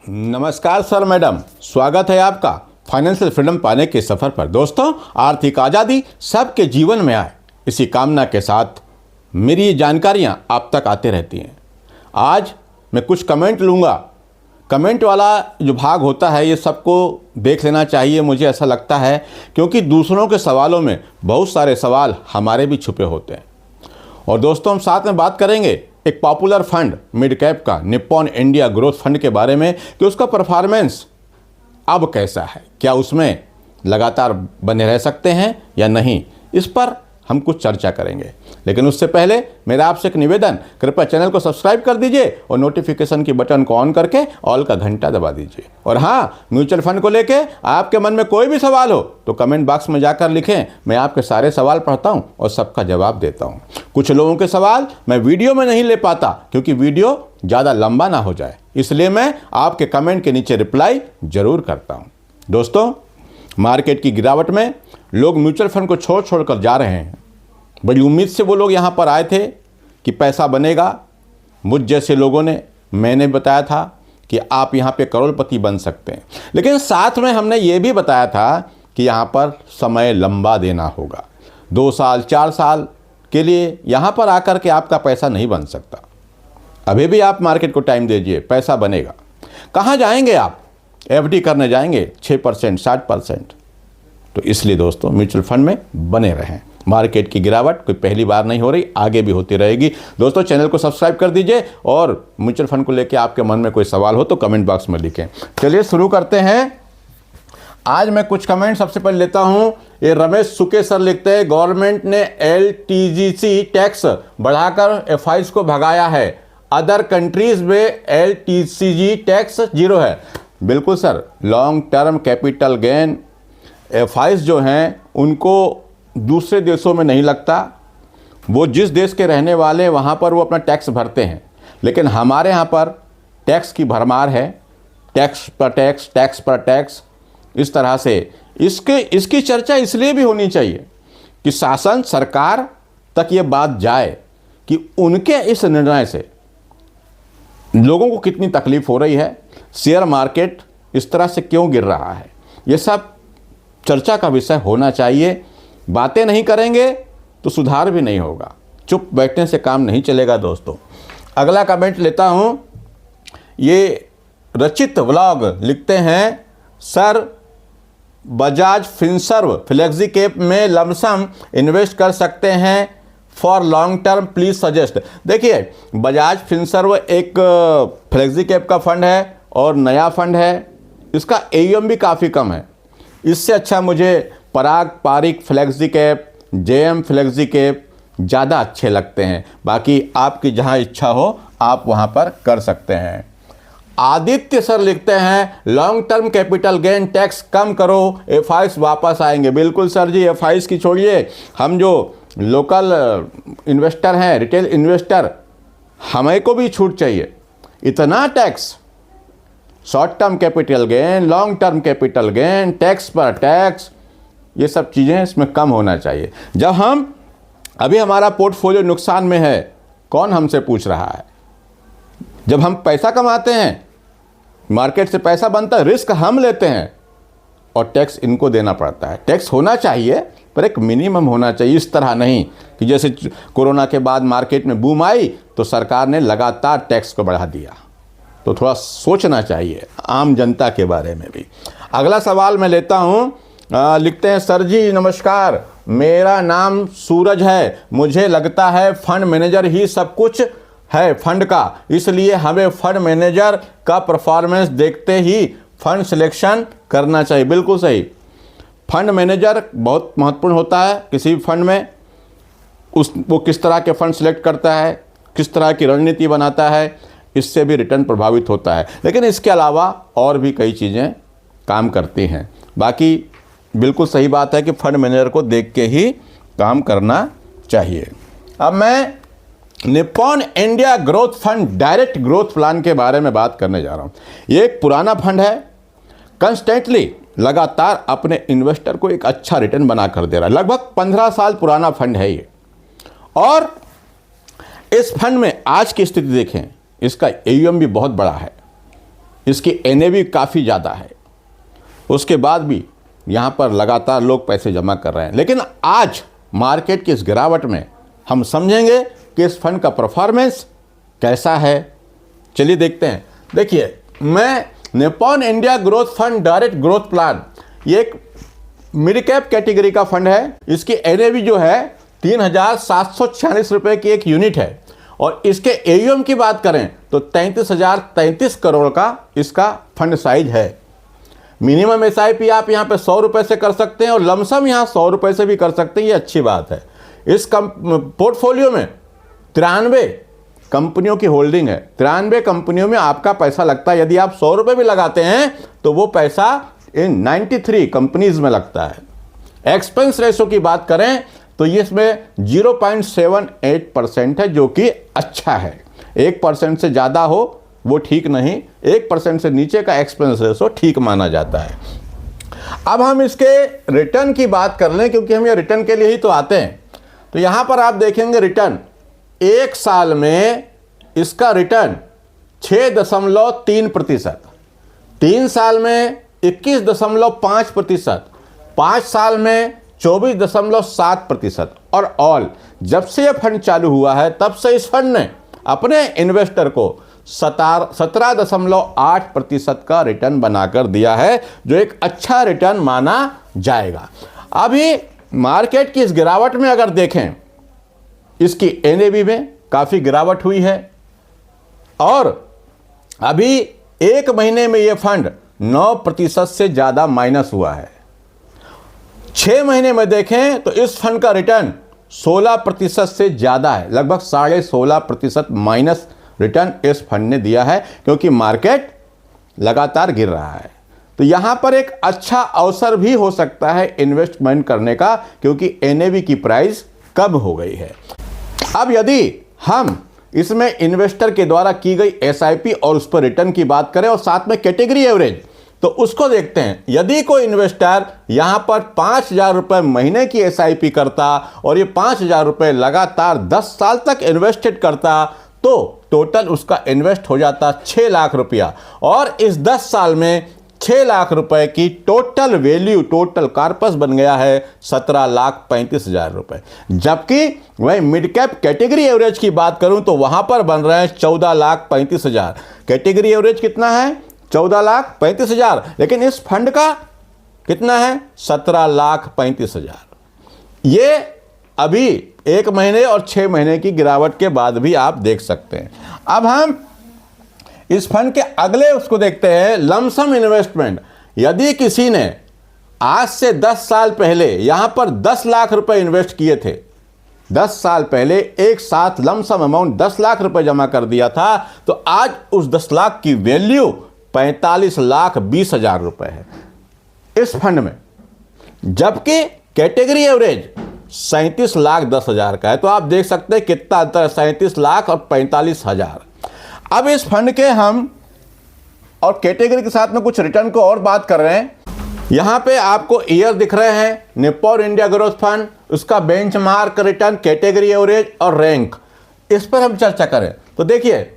नमस्कार sir madam, स्वागत है आपका फाइनेंशियल फ्रीडम पाने के सफ़र पर। दोस्तों, आर्थिक आज़ादी सबके जीवन में आए, इसी कामना के साथ मेरी ये जानकारियाँ आप तक आते रहती हैं। आज मैं कुछ कमेंट लूँगा। कमेंट वाला जो भाग होता है ये सबको देख लेना चाहिए, मुझे ऐसा लगता है, क्योंकि दूसरों के सवालों में बहुत सारे सवाल हमारे भी छुपे होते हैं। और दोस्तों, हम साथ में बात करेंगे एक पॉपुलर फंड मिड कैप का निप्पॉन इंडिया ग्रोथ फंड के बारे में कि उसका परफॉर्मेंस अब कैसा है, क्या उसमें लगातार बने रह सकते हैं या नहीं, इस पर हम कुछ चर्चा करेंगे। लेकिन उससे पहले मेरा आपसे एक निवेदन, कृपया चैनल को सब्सक्राइब कर दीजिए और नोटिफिकेशन की बटन को ऑन करके ऑल का घंटा दबा दीजिए। और हाँ, म्यूचुअल फंड को लेके आपके मन में कोई भी सवाल हो तो कमेंट बॉक्स में जाकर लिखें, मैं आपके सारे सवाल पढ़ता हूँ और सबका जवाब देता हूँ। कुछ लोगों के सवाल मैं वीडियो में नहीं ले पाता क्योंकि वीडियो ज़्यादा लंबा ना हो जाए, इसलिए मैं आपके कमेंट के नीचे रिप्लाई जरूर करता हूँ। दोस्तों, मार्केट की गिरावट में लोग म्यूचुअल फंड को छोड़ कर जा रहे हैं। बड़ी उम्मीद से वो लोग यहाँ पर आए थे कि पैसा बनेगा। मुझ जैसे लोगों ने, मैंने बताया था कि आप यहाँ पे करोड़पति बन सकते हैं, लेकिन साथ में हमने ये भी बताया था कि यहाँ पर समय लंबा देना होगा। 2 साल 4 साल के लिए यहाँ पर आकर के आपका पैसा नहीं बन सकता। अभी भी आप मार्केट को टाइम दीजिए, पैसा बनेगा। कहाँ जाएंगे आप? एफडी करने जाएंगे 6% 7%। तो इसलिए दोस्तों, म्यूचुअल फंड में बने रहें। मार्केट की गिरावट कोई पहली बार नहीं हो रही, आगे भी होती रहेगी। दोस्तों, चैनल को सब्सक्राइब कर दीजिए और म्यूचुअल फंड को लेकर आपके मन में कोई सवाल हो तो कमेंट बॉक्स में लिखें। चलिए शुरू करते हैं। आज मैं कुछ कमेंट सबसे पहले लेता हूं। ये रमेश सुके सर लिखते हैं, गवर्नमेंट ने LTGC टैक्स बढ़ाकर FIs को भगाया है, अदर कंट्रीज में LTCG टैक्स 0 है। बिल्कुल sir, long term capital gain FIs जो हैं उनको दूसरे देशों में नहीं लगता। वो जिस देश के रहने वाले हैं वहाँ पर वो अपना टैक्स भरते हैं, लेकिन हमारे यहाँ पर टैक्स की भरमार है, टैक्स पर टैक्स, टैक्स पर टैक्स। इस तरह से इसकी चर्चा इसलिए भी होनी चाहिए कि शासन सरकार तक ये बात जाए कि उनके इस निर्णय से लोगों को कितनी तकलीफ हो रही है, शेयर मार्केट इस तरह से क्यों गिर रहा है। ये सब चर्चा का विषय होना चाहिए। बातें नहीं करेंगे तो सुधार भी नहीं होगा, चुप बैठने से काम नहीं चलेगा। दोस्तों, अगला कमेंट लेता हूं। ये रचित व्लॉग लिखते हैं, sir Bajaj Finserv flexi cap में लमसम इन्वेस्ट कर सकते हैं for long term, please suggest. देखिए, बजाज फिनसर्व एक फ्लेक्सी कैप का फंड है और नया फंड है। इसका AUM भी काफ़ी कम है। इससे अच्छा मुझे Parag Parikh flexi cap, JM flexi cap ज़्यादा अच्छे लगते हैं। बाकी आपकी जहां इच्छा हो आप वहां पर कर सकते हैं। आदित्य सर लिखते हैं, long term capital gain tax कम करो, FIs वापस आएंगे। बिल्कुल सर जी, FIs की छोड़िए, हम जो लोकल इन्वेस्टर हैं, रिटेल इन्वेस्टर, हमें को भी छूट चाहिए। इतना tax, short term capital gain, long term capital gain, tax पर टैक्स, ये सब चीज़ें इसमें कम होना चाहिए। जब हम अभी हमारा पोर्टफोलियो नुकसान में है, कौन हमसे पूछ रहा है? जब हम पैसा कमाते हैं, मार्केट से पैसा बनता है, रिस्क हम लेते हैं और टैक्स इनको देना पड़ता है। टैक्स होना चाहिए पर एक मिनिमम होना चाहिए। इस तरह नहीं कि जैसे कोरोना के बाद मार्केट में बूम आई तो सरकार ने लगातार टैक्स को बढ़ा दिया। तो थोड़ा सोचना चाहिए आम जनता के बारे में भी। अगला सवाल मैं लेता हूँ। लिखते हैं, सर जी नमस्कार, मेरा नाम सूरज है, मुझे लगता है फंड मैनेजर ही सब कुछ है फंड का, इसलिए हमें फंड मैनेजर का परफॉर्मेंस देखते ही फंड सिलेक्शन करना चाहिए। बिल्कुल सही, फंड मैनेजर बहुत महत्वपूर्ण होता है किसी भी फंड में। वो किस तरह के फंड सिलेक्ट करता है, किस तरह की रणनीति बनाता है, इससे भी रिटर्न प्रभावित होता है। लेकिन इसके अलावा और भी कई चीज़ें काम करती हैं। बाकी बिल्कुल सही बात है कि फंड मैनेजर को देख के ही काम करना चाहिए। अब मैं Nippon India growth fund direct growth plan के बारे में बात करने जा रहा हूँ। ये एक पुराना फंड है, कंस्टेंटली लगातार अपने इन्वेस्टर को एक अच्छा रिटर्न बना कर दे रहा है। लगभग 15 साल पुराना फंड है ये। और इस फंड में आज की स्थिति देखें, इसका AUM भी बहुत बड़ा है। इसकी एनएवी काफ़ी ज़्यादा है, उसके बाद भी यहाँ पर लगातार लोग पैसे जमा कर रहे हैं। लेकिन आज मार्केट की इस गिरावट में हम समझेंगे कि इस फंड का परफॉर्मेंस कैसा है। चलिए देखते हैं। देखिए, मैं Nippon India growth fund direct growth plan, ये एक मिड कैप कैटेगरी का फंड है। इसकी एनएवी जो है 3,746 रुपये की एक यूनिट है और इसके एयूएम की बात करें तो 33,033 करोड़ का इसका फंड साइज है। मिनिमम एसआईपी आप यहाँ पे 100 रुपये से कर सकते हैं और लमसम यहाँ 100 रुपये से भी कर सकते हैं, ये अच्छी बात है। इस पोर्टफोलियो में 93 कंपनियों की होल्डिंग है। 93 कंपनियों में आपका पैसा लगता है। यदि आप 100 रुपये भी लगाते हैं तो वो पैसा इन 93 कंपनीज में लगता है। एक्सपेंस रेशो की बात करें तो ये इसमें 0.78% है, जो कि अच्छा है। 1% से ज़्यादा हो वो ठीक नहीं, 1% से नीचे का एक्सपेंस रेशो ठीक माना जाता है। अब हम इसके रिटर्न की बात कर लें, क्योंकि हम ये रिटर्न के लिए ही तो आते हैं। तो यहाँ पर आप देखेंगे रिटर्न, एक साल में इसका रिटर्न 6.3%, 3 साल में 21.5%, 5 साल में 24.7% और ऑल। जब से यह फंड चालू हुआ है तब से इस फंड ने अपने इन्वेस्टर को 17.8% का रिटर्न बनाकर दिया है, जो एक अच्छा रिटर्न माना जाएगा। अभी मार्केट की इस गिरावट में अगर देखें, इसकी एनएवी में काफ़ी गिरावट हुई है और अभी एक महीने में यह फंड 9% से ज़्यादा माइनस हुआ है। 6 महीने में देखें तो इस फंड का रिटर्न 16% से ज़्यादा है, लगभग 16.5% माइनस रिटर्न इस फंड ने दिया है, क्योंकि मार्केट लगातार गिर रहा है। तो यहाँ पर एक अच्छा अवसर भी हो सकता है इन्वेस्टमेंट करने का, क्योंकि एनएवी की प्राइस कम हो गई है। अब यदि हम इसमें इन्वेस्टर के द्वारा की गई एसआईपी और उस पर रिटर्न की बात करें और साथ में कैटेगरी एवरेज, तो उसको देखते हैं। यदि कोई इन्वेस्टर यहाँ पर 5,000 रुपये महीने की एसआईपी करता और ये 5,000 रुपये लगातार 10 साल तक इन्वेस्टेड करता, तो टोटल उसका इन्वेस्ट हो जाता 6 लाख रुपया और इस 10 साल में 6 लाख रुपए की टोटल वैल्यू, टोटल कार्पस बन गया है 17,35,000 रुपये। जबकि वही मिड कैप कैटेगरी एवरेज की बात करूं तो वहां पर बन रहे हैं 14,35,000। कैटेगरी एवरेज कितना है? 14,35,000, लेकिन इस फंड का कितना है? 17,35,000। ये अभी 1 महीने और 6 महीने की गिरावट के बाद भी आप देख सकते हैं। अब हम इस फंड के अगले उसको देखते हैं, लमसम इन्वेस्टमेंट। यदि किसी ने आज से 10 साल पहले यहां पर 10 लाख रुपए इन्वेस्ट किए थे, 10 साल पहले एक साथ लमसम अमाउंट 10 लाख रुपए जमा कर दिया था, तो आज उस 10 लाख की वैल्यू 45,20,000 रुपए है इस फंड में। जबकि कैटेगरी एवरेज 37,10,000 का है। तो आप देख सकते हैं कितना अंतर है, 37 लाख और 45,000। अब इस फंड के हम और कैटेगरी के साथ में कुछ रिटर्न को और बात कर रहे हैं। यहां पे आपको ईयर दिख रहे हैं, निप्पॉन इंडिया ग्रोथ फंड, उसका बेंचमार्क रिटर्न, कैटेगरी एवरेज और रैंक। इस पर हम चर्चा करें तो देखिए,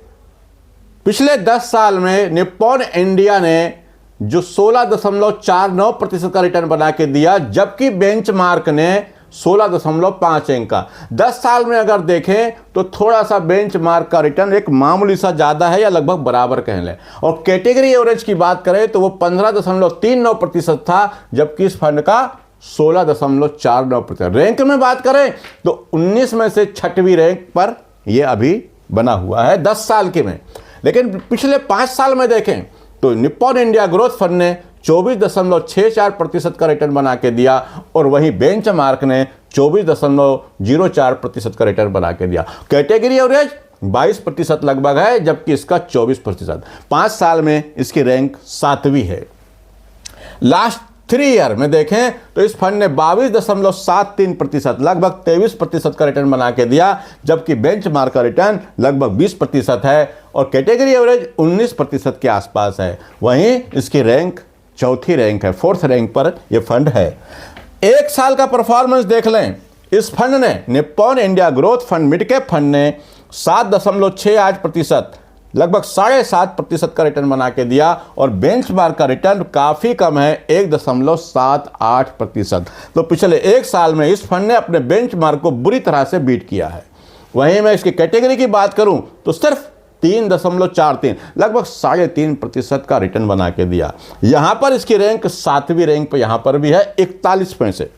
पिछले 10 साल में निप्पॉन इंडिया ने जो 16.49% का रिटर्न बना के दिया, जबकि बेंचमार्क ने 16.5 अंक का। 10 साल में अगर देखें तो थोड़ा सा बेंचमार्क का रिटर्न एक मामूली सा ज़्यादा है या लगभग बराबर कह लें। और कैटेगरी एवरेज की बात करें तो वो 15.39% था, जबकि इस फंड का 16.49%। रैंक में बात करें तो 19 में से 6वीं रैंक पर यह अभी बना हुआ है 10 साल के में। लेकिन पिछले 5 साल में देखें तो निप्पॉन इंडिया ग्रोथ फंड ने 24.64% का रिटर्न बना के दिया और वहीं बेंचमार्क ने 24.04% का रिटर्न बना के दिया। कैटेगरी एवरेज 22% लगभग है, जबकि इसका 24%। 5 साल में इसकी रैंक 7वीं है। लास्ट 3 ईयर में देखें तो इस फंड ने 22.73%, लगभग 23% का रिटर्न बना के दिया, जबकि बेंचमार्क का रिटर्न लगभग 20% है और कैटेगरी एवरेज 19% के आसपास है। वहीं इसकी रैंक 4थी रैंक है, 4th रैंक पर यह फंड है। 1 साल का परफॉर्मेंस देख लें, इस फंड ने, Nippon India growth fund mid cap fund ने 7.68%, लगभग 7.5% का रिटर्न बना के दिया और बेंचमार्क का रिटर्न काफ़ी कम है 1.78%। तो पिछले एक साल में इस फंड ने अपने बेंचमार्क को बुरी तरह से बीट किया है। वहीं मैं इसकी कैटेगरी की बात करूं तो सिर्फ 3.43 लगभग 3.5% का रिटर्न बना के दिया। यहां पर इसकी रैंक 7वीं रैंक पर यहां पर भी है 41 पैसे।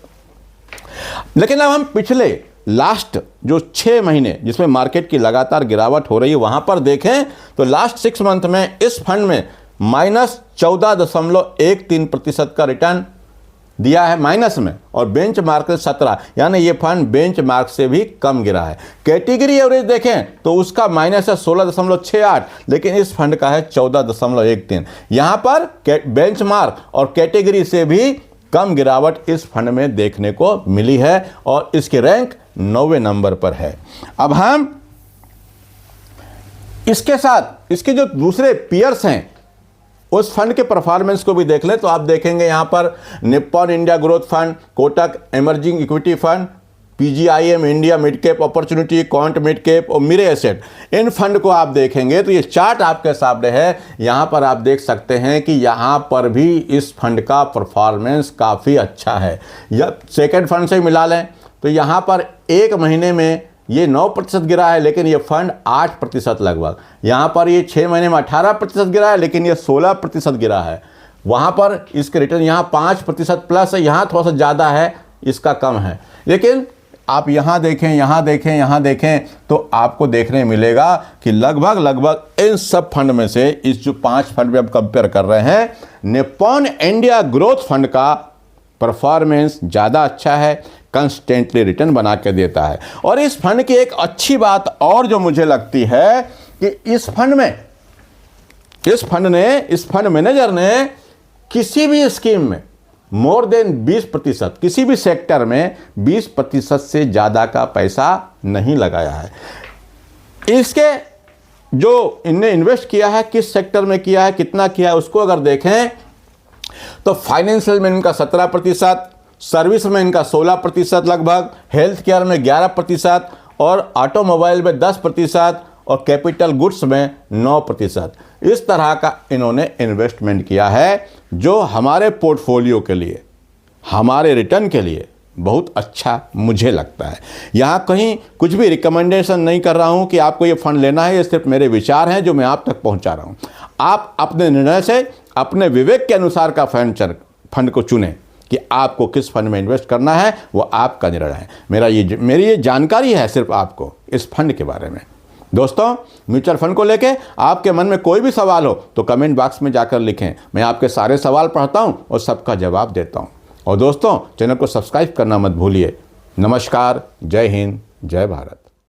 लेकिन अब हम पिछले लास्ट जो 6 महीने जिसमें मार्केट की लगातार गिरावट हो रही है वहां पर देखें तो लास्ट 6 मंथ में इस फंड में -14.13% का रिटर्न दिया है माइनस में, और बेंच मार्क से 17, यानी ये फंड बेंच मार्क से भी कम गिरा है। कैटेगरी एवरेज देखें तो उसका माइनस है 16.68, लेकिन इस फंड का है 14.13। यहां पर बेंच मार्क और कैटेगरी से भी कम गिरावट इस फंड में देखने को मिली है और इसकी रैंक 9वें नंबर पर है। अब हम इसके साथ इसके जो दूसरे पीयर्स हैं उस फंड के परफॉर्मेंस को भी देख लें तो आप देखेंगे यहां पर Nippon India growth fund, Kotak emerging equity fund, PGIM India mid cap opportunity, quant mid cap और मिरे एसेट, इन फंड को आप देखेंगे तो ये चार्ट आपके सामने है। यहां पर आप देख सकते हैं कि यहां पर भी इस फंड का परफॉर्मेंस काफ़ी अच्छा है। या सेकेंड फंड से मिला लें तो यहां पर एक महीने में ये 9% गिरा है, लेकिन ये फंड 8% लगभग। यहाँ पर ये 6 महीने में 18% गिरा है, लेकिन ये 16% गिरा है। वहाँ पर इसके रिटर्न यहाँ 5% प्लस है, यहाँ थोड़ा सा ज़्यादा है, इसका कम है। लेकिन आप यहाँ देखें, यहाँ देखें, यहाँ देखें तो आपको देखने मिलेगा कि लगभग इन सब फंड में से इस जो 5 फंड में अब कंपेयर कर रहे हैं, निप्पॉन इंडिया ग्रोथ फंड का परफॉर्मेंस ज़्यादा अच्छा है, कंस्टेंटली रिटर्न बना के देता है। और इस फंड की एक अच्छी बात और जो मुझे लगती है कि इस फंड मैनेजर ने किसी भी स्कीम में मोर देन 20%, किसी भी सेक्टर में 20% से ज़्यादा का पैसा नहीं लगाया है। इसके जो इनने इन्वेस्ट किया है, किस सेक्टर में किया है, कितना किया है, उसको अगर देखें तो फाइनेंशियल में इनका 17%, सर्विस में इनका 16% लगभग, हेल्थ केयर में 11% और ऑटोमोबाइल में 10% और कैपिटल गुड्स में 9%। इस तरह का इन्होंने इन्वेस्टमेंट किया है जो हमारे पोर्टफोलियो के लिए, हमारे रिटर्न के लिए बहुत अच्छा मुझे लगता है। यहाँ कहीं कुछ भी रिकमेंडेशन नहीं कर रहा हूँ कि आपको ये फंड लेना है, ये सिर्फ मेरे विचार हैं जो मैं आप तक पहुँचा रहा हूँ। आप अपने निर्णय से, अपने विवेक के अनुसार का फंड को चुनें कि आपको किस फंड में इन्वेस्ट करना है, वो आपका निर्णय है। मेरी ये जानकारी है सिर्फ आपको इस फंड के बारे में। दोस्तों, म्यूचुअल फंड को लेके आपके मन में कोई भी सवाल हो तो कमेंट बॉक्स में जाकर लिखें। मैं आपके सारे सवाल पढ़ता हूं और सबका जवाब देता हूं। और दोस्तों, चैनल को सब्सक्राइब करना मत भूलिए। नमस्कार, जय हिंद, जय भारत।